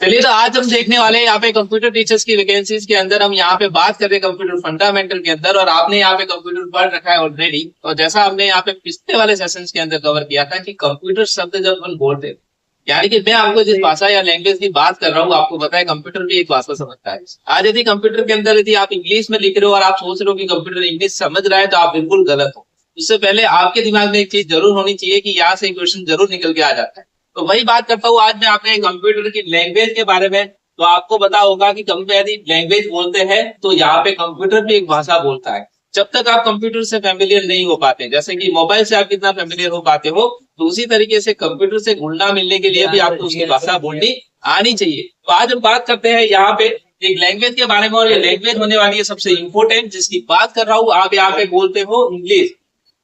चलिए तो आज हम देखने वाले हैं यहाँ पे कंप्यूटर टीचर्स की वैकेंसीज के अंदर। हम यहाँ पे बात कर रहे हैं कंप्यूटर फंडामेंटल के अंदर, और आपने यहाँ पे कंप्यूटर पढ़ रखा है ऑलरेडी। और जैसा हमने यहाँ पे पिछले वाले सेशंस के अंदर कवर किया था कि कंप्यूटर शब्द जब हम बोलते हैं, यानी कि मैं आपको जिस भाषा या लैंग्वेज की बात कर रहा हूँ, आपको पता है कंप्यूटर भी एक भाषा समझता है। आज यदि कंप्यूटर के अंदर यदि आप इंग्लिश में लिख रहे हो और आप सोच रहे हो कि कंप्यूटर इंग्लिश समझ रहा है, तो आप बिल्कुल गलत हो। उससे पहले आपके दिमाग में एक चीज जरूर होनी चाहिए कि यहाँ से क्वेश्चन जरूर निकल के आ जाता है। तो वही बात करता हूँ आज मैं आपने कंप्यूटर की लैंग्वेज के बारे में। तो आपको पता होगा कि यदि लैंग्वेज बोलते हैं तो यहाँ पे कंप्यूटर भी एक भाषा बोलता है। जब तक आप कंप्यूटर से फेमिलियर नहीं हो पाते, जैसे कि मोबाइल से आप कितना फेमिलियर हो पाते हो, तो उसी तरीके से कंप्यूटर से घुलना मिलने के लिए भी आपको उसकी भाषा बोलनी आनी चाहिए। तो आज हम बात करते हैं यहाँ पे एक लैंग्वेज के बारे में, और ये लैंग्वेज होने वाली है सबसे इंपॉर्टेंट, जिसकी बात कर रहा हूँ। आप यहाँ पे बोलते हो इंग्लिश,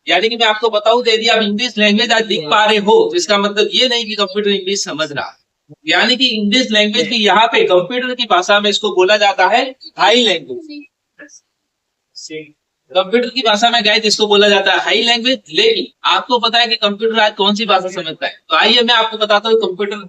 यानी कि मैं आपको बताऊं, यदि आप इंग्लिश लैंग्वेज आज लिख पा रहे हो तो इसका मतलब ये नहीं कि कंप्यूटर इंग्लिश समझ रहा है। यानी कि इंग्लिश लैंग्वेज की यहाँ पे कंप्यूटर की भाषा में इसको बोला जाता है हाई लैंग्वेज। कंप्यूटर की भाषा में गाइस इसको बोला जाता है हाई लैंग्वेज। लेकिन आपको पता है कि कंप्यूटर आज कौन सी भाषा समझता है? तो आइए मैं आपको बताता हूँ, कंप्यूटर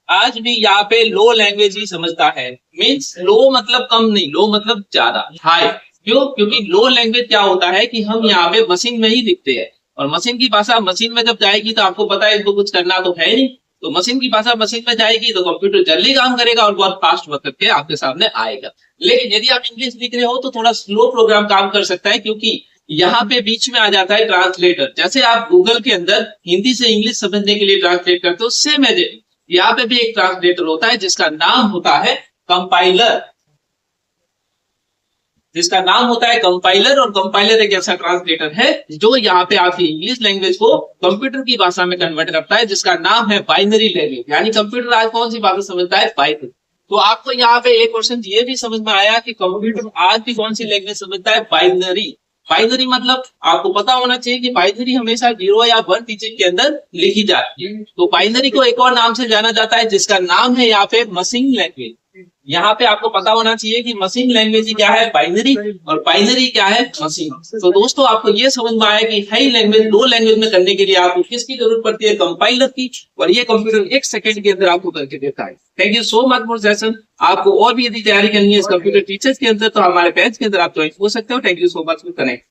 आज भी यहाँ पे लो लैंग्वेज ही समझता है। मीन्स लो मतलब कम नहीं, लो मतलब ज्यादा, हाई। क्यों? क्योंकि लो लैंग्वेज क्या होता है कि हम यहाँ पे मशीन में ही लिखते हैं, और मशीन की भाषा मशीन में जब जाएगी तो आपको पता है इसको कुछ करना तो है नहीं। तो मशीन की भाषा मशीन में जाएगी तो कंप्यूटर जल्दी काम करेगा और बहुत फास्ट वर्क करके आपके सामने आएगा। लेकिन यदि आप इंग्लिश लिख रहे हो तो थोड़ा स्लो प्रोग्राम काम कर सकता है, क्योंकि यहाँ पे बीच में आ जाता है ट्रांसलेटर। जैसे आप गूगल के अंदर हिंदी से इंग्लिश समझने के लिए ट्रांसलेट करते हो, सेम एज इट यहाँ पे भी एक ट्रांसलेटर होता है जिसका नाम होता है कंपाइलर। और कंपाइलर एक ऐसा ट्रांसलेटर है जो यहाँ पे आपकी इंग्लिश लैंग्वेज को कंप्यूटर की भाषा में कन्वर्ट करता है, जिसका नाम है बाइनरी लैंग्वेज। यानी कंप्यूटर आज कौन सी भाषा समझता है? बाइनरी। तो आपको यहाँ पे एक क्वेश्चन ये भी समझ में आया कि कंप्यूटर आज भी कौन सी लैंग्वेज समझता है? बाइनरी। बाइनरी मतलब आपको पता होना चाहिए कि बाइनरी हमेशा 0 या 1 डिजिट के अंदर लिखी जाती है। तो बाइनरी को एक और नाम से जाना जाता है जिसका नाम है यहाँ पे मशीन लैंग्वेज। यहाँ पे आपको पता होना चाहिए कि मशीन लैंग्वेज क्या है? बाइनरी, और बाइनरी क्या है? मशीन। तो दोस्तों आपको ये समझ में आया कि हाई लैंग्वेज लो लैंग्वेज में करने के लिए आपको किसकी जरूरत पड़ती है? कंपाइलर की। और ये कंप्यूटर 1 सेकंड के अंदर आपको करके देता है। Thank you so much for session. आपको और भी यदि तैयारी करनी है इस कंप्यूटर टीचर्स के अंदर तो हमारे पेज के अंदर आप ज्वाइन हो सकते हो। Thank you so much for connect.